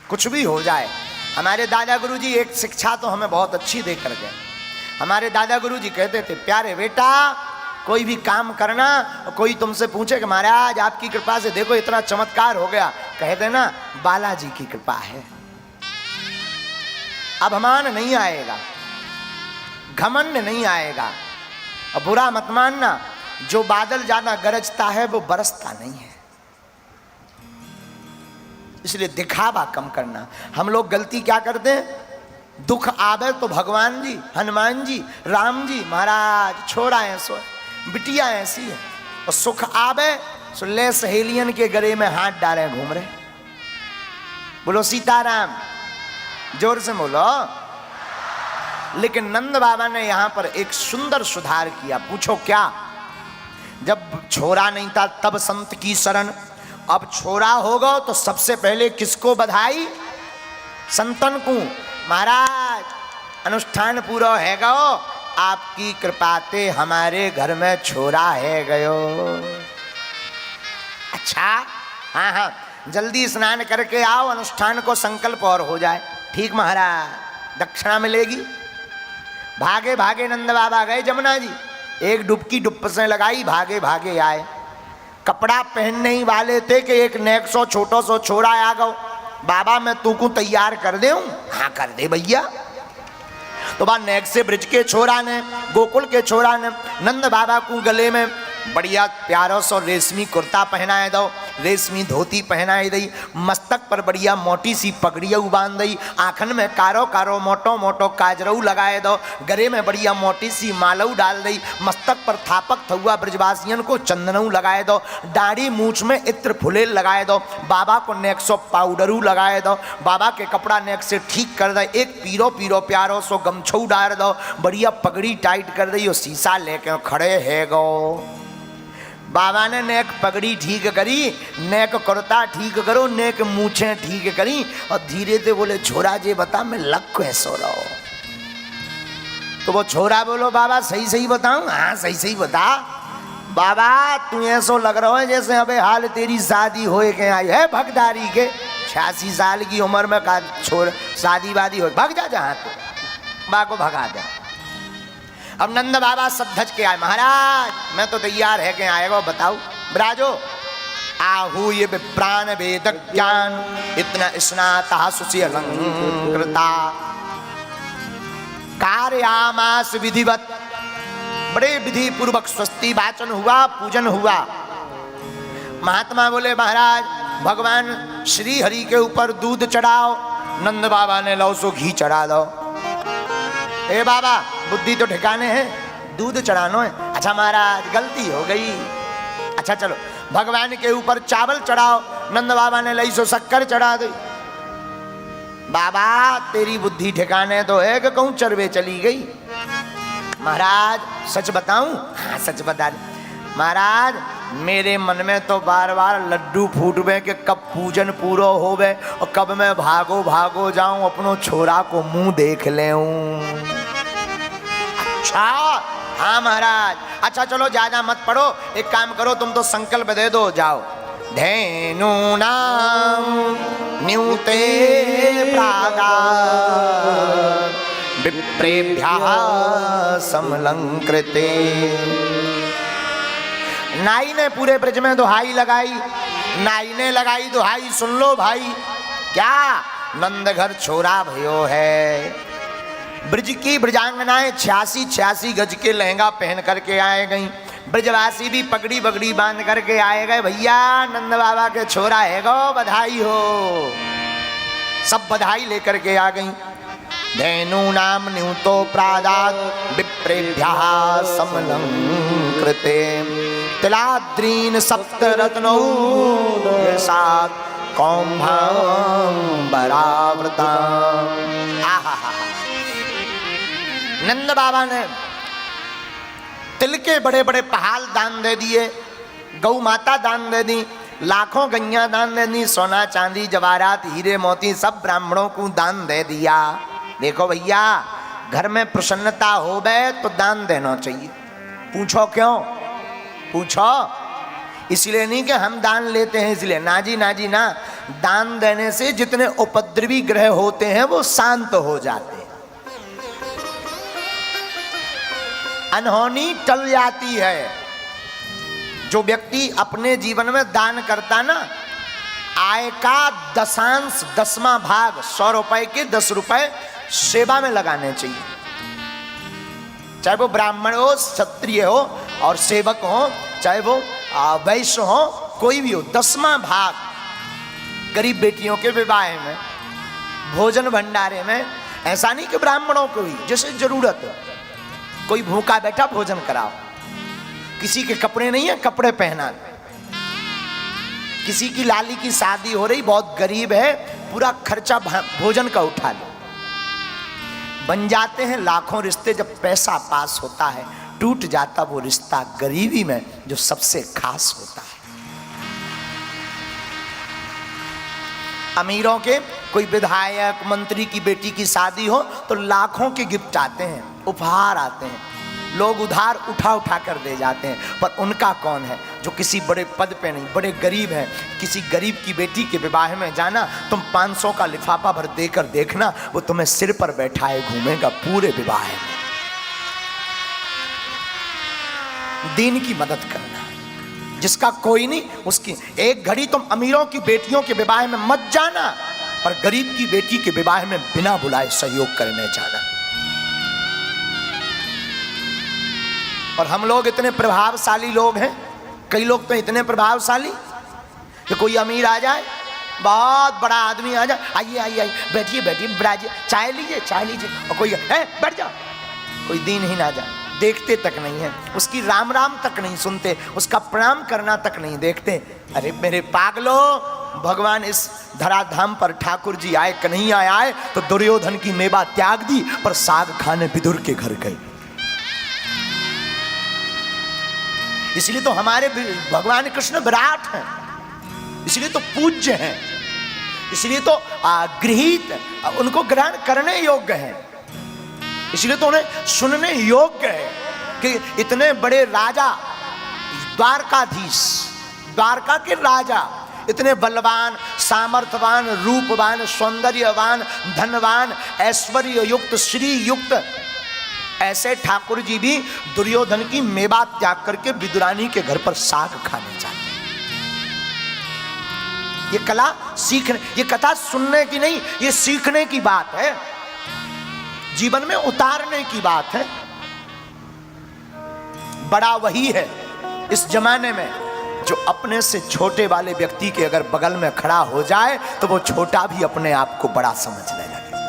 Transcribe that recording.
कुछ भी हो जाए। हमारे दादा गुरुजी एक शिक्षा तो हमें बहुत अच्छी दे कर गए। हमारे दादा गुरुजी कहते थे, प्यारे बेटा कोई भी काम करना, कोई तुमसे पूछे कि महाराज आपकी कृपा से देखो इतना चमत्कार हो गया, कह देना बालाजी की कृपा है। अभिमान नहीं आएगा, घमंड नहीं आएगा। और बुरा मत मानना, जो बादल ज्यादा गरजता है वो बरसता नहीं है। इसलिए दिखावा कम करना। हम लोग गलती क्या करते हैं, दुख आवे तो भगवान जी, हनुमान जी, राम जी महाराज छोड़ा ऐसो, बिटिया ऐसी है। और सुख आवे सो ले सहेलियन के गले में हाथ डाले घूम रहे। बोलो सीताराम, जोर से बोलो। लेकिन नंद बाबा ने यहां पर एक सुंदर सुधार किया। पूछो क्या? जब छोरा नहीं था तब संत की शरण, अब छोरा होगा तो सबसे पहले किसको बधाई? संतन को। महाराज अनुष्ठान पूरा है गो, आपकी कृपाते हमारे घर में छोरा है गयो। अच्छा, हाँ हाँ जल्दी स्नान करके आओ, अनुष्ठान को संकल्प और हो जाए। ठीक महाराज, दक्षिणा मिलेगी। भागे भागे नंद बाबा गए जमुना जी, एक डुबकी डुब से लगाई, भागे भागे आए। कपड़ा पहनने ही वाले थे कि एक नेक सो छोटो सो छोरा आ गो। बाबा मैं तू को तैयार कर दे। हाँ कर दे भैया। तो बा नेक से ब्रिज के छोरा ने, गोकुल के छोरा ने नंद बाबा को गले में बढ़िया प्यारो सो रेशमी कुर्ता पहनाए दो, रेशमी धोती पहनाए दी, मस्तक पर बढ़िया मोटी सी पगड़िया बांध दी, आँखन में कारो कारो मोटो मोटो काजरऊ लगाए दो, गले में बढ़िया मोटी सी मालऊ डाल दी, मस्तक पर थापक थुआ ब्रजवासियन को चंदनऊ लगाए दो, दाढ़ी मूछ में इत्र फुलेल लगाए दो, बाबा को नेक सो पाउडरू लगाए दो, बाबा के कपड़ा नेक से ठीक कर दो, एक पीरो पीरो प्यारो सो गमछऊ डाल दो, बढ़िया पगड़ी टाइट कर दी, शीशा लेके खड़े है गो। बाबा ने नेक पगड़ी ठीक करी, नेक कुर्ता ठीक करो, नेक मूछे ठीक करी और धीरे से बोले छोरा जी बता मैं लग कैसो रहो। तो वो छोरा बोलो बाबा सही सही बताऊं? हाँ सही सही बता। बाबा तू ऐसो लग रहा है जैसे अबे हाल तेरी शादी होए के आई है भगदारी के, 86 साल की उम्र में का छोर शादी वादी हो, भग जा जहाँ तो बा को भगा दे। अब नंद बाबा सब धज के आए, महाराज मैं तो तैयार है के आएगा, बताओ ब्राजो। आहू ये प्राण वेद ज्ञान इतना स्नाता सुचि अलंकृता कार्यामास विधिवत। बड़े विधि पूर्वक स्वस्ति वाचन हुआ, पूजन हुआ। महात्मा बोले महाराज भगवान श्री हरि के ऊपर दूध चढ़ाओ। नंद बाबा ने लो सो घी चढ़ा दो। ए बाबा बुद्धि तो ठिकाने है, दूध चढ़ानो है। अच्छा महाराज गलती हो गई। अच्छा चलो भगवान के ऊपर चावल चढ़ाओ। नंद बाबा ने लई सो शक्कर चढ़ा दी। बाबा तेरी बुद्धि ठिकाने तो है कि कहूं चरवे चली गई। महाराज सच बताऊं? हाँ सच बता दे। महाराज मेरे मन में तो बार बार लड्डू फूटवे के कब पूजन पूरा होवे और कब मैं भागो भागो जाऊं अपनो छोरा को मुंह देख ले। अच्छा हाँ महाराज। अच्छा चलो ज्यादा मत पढ़ो, एक काम करो तुम तो संकल्प दे दो, जाओ। धेनु नाम न्यूते प्रादा विप्रेभ्यः समलंकृते। नाई ने पूरे ब्रज में दुहाई लगाई, नाई ने लगाई दुहाई, सुन लो भाई क्या नंद घर छोरा भयो है। ब्रज की ब्रजांगनाएं 86 गज के लहंगा पहन करके आए गई। ब्रजवासी भी पगड़ी बगड़ी बांध करके आए गए। भैया नंद बाबा के छोरा है गो, बधाई हो। सब बधाई लेकर के आ गई। धेनु नाम न्यूतो प्रादात विप्रेभ्यः समलंकृते तिलाद्रीन सप्तरत्नौ सात कौम्भांबरावृता। नंद बाबा ने तिल के बड़े बड़े पहाड़ दान दे दिए, गौ माता दान दे दी, लाखों गैया दान दे दी, सोना चांदी जवाहरात हीरे मोती सब ब्राह्मणों को दान दे दिया। देखो भैया घर में प्रसन्नता हो गए तो दान देना चाहिए। पूछो क्यों? पूछो इसलिए नहीं कि हम दान लेते हैं इसलिए, ना जी ना जी ना। दान देने से जितने उपद्रवी ग्रह होते हैं वो शांत हो जाते हैं, अनहोनी टल जाती है। जो व्यक्ति अपने जीवन में दान करता ना, आय का दशांश 10वां भाग 100 रुपए के 10 रुपए सेवा में लगाने चाहिए। चाहे वो ब्राह्मण हो, क्षत्रिय हो और सेवक हो, चाहे वो वैश्य हो, कोई भी हो, 10वां भाग गरीब बेटियों के विवाह में, भोजन भंडारे में। ऐसा नहीं कि ब्राह्मणों को ही जैसे जरूरत हो, कोई भूखा बैठा भोजन कराओ, किसी के कपड़े नहीं है कपड़े पहना, किसी की लाली की शादी हो रही बहुत गरीब है, पूरा खर्चा भोजन का उठा लो। बन जाते हैं लाखों रिश्ते जब पैसा पास होता है, टूट जाता वो रिश्ता गरीबी में जो सबसे खास होता है। अमीरों के कोई विधायक मंत्री की बेटी की शादी हो तो लाखों के गिफ्ट आते हैं, उपहार आते हैं, लोग उधार उठा उठा कर दे जाते हैं। पर उनका कौन है जो किसी बड़े पद पे नहीं, बड़े गरीब हैं, किसी गरीब की बेटी के विवाह में जाना, तुम 500 का लिफाफा भर देकर देखना, वो तुम्हें सिर पर बैठाए घूमेगा पूरे विवाह में। दीन की मदद करना, जिसका कोई नहीं उसकी। एक घड़ी तुम अमीरों की बेटियों के विवाह में मत जाना, पर गरीब की बेटी के विवाह में बिना बुलाए सहयोग करने जाना। और हम लोग इतने प्रभावशाली लोग हैं, कई लोग तो इतने प्रभावशाली कि कोई अमीर आ जाए, बहुत बड़ा आदमी आ जाए, आइए आइए आइए, बैठिए बैठिए, बैठिए, चाय लीजिए चाय लीजिए, और कोई बैठ जाओ, कोई दीनहीन आ जाए, देखते तक नहीं है, उसकी राम राम तक नहीं सुनते, उसका प्रणाम करना तक नहीं देखते। अरे मेरे पागलो, भगवान इस धराधाम पर ठाकुर जी आए, कन्हैया आए तो दुर्योधन की मेवा त्याग दी, पर साग खाने विदुर के घर गए। इसलिए तो हमारे भगवान कृष्ण विराट हैं, इसलिए तो पूज्य हैं, इसलिए तो गृहीत, उनको ग्रहण करने योग्य है, इसलिए तो उन्हें सुनने योग्य है कि इतने बड़े राजा, द्वारकाधीश, द्वारका के राजा, इतने बलवान, सामर्थ्यवान, रूपवान, सौंदर्यवान, धनवान, ऐश्वर्य युक्त, श्री युक्त, ऐसे ठाकुर जी भी दुर्योधन की मेवा त्याग करके विदुरानी के घर पर साग खाने जाते। ये कला सीखने, ये कथा सुनने की नहीं, ये सीखने की बात है, जीवन में उतारने की बात है। बड़ा वही है इस जमाने में जो अपने से छोटे वाले व्यक्ति के अगर बगल में खड़ा हो जाए तो वो छोटा भी अपने आप को बड़ा समझने लगे।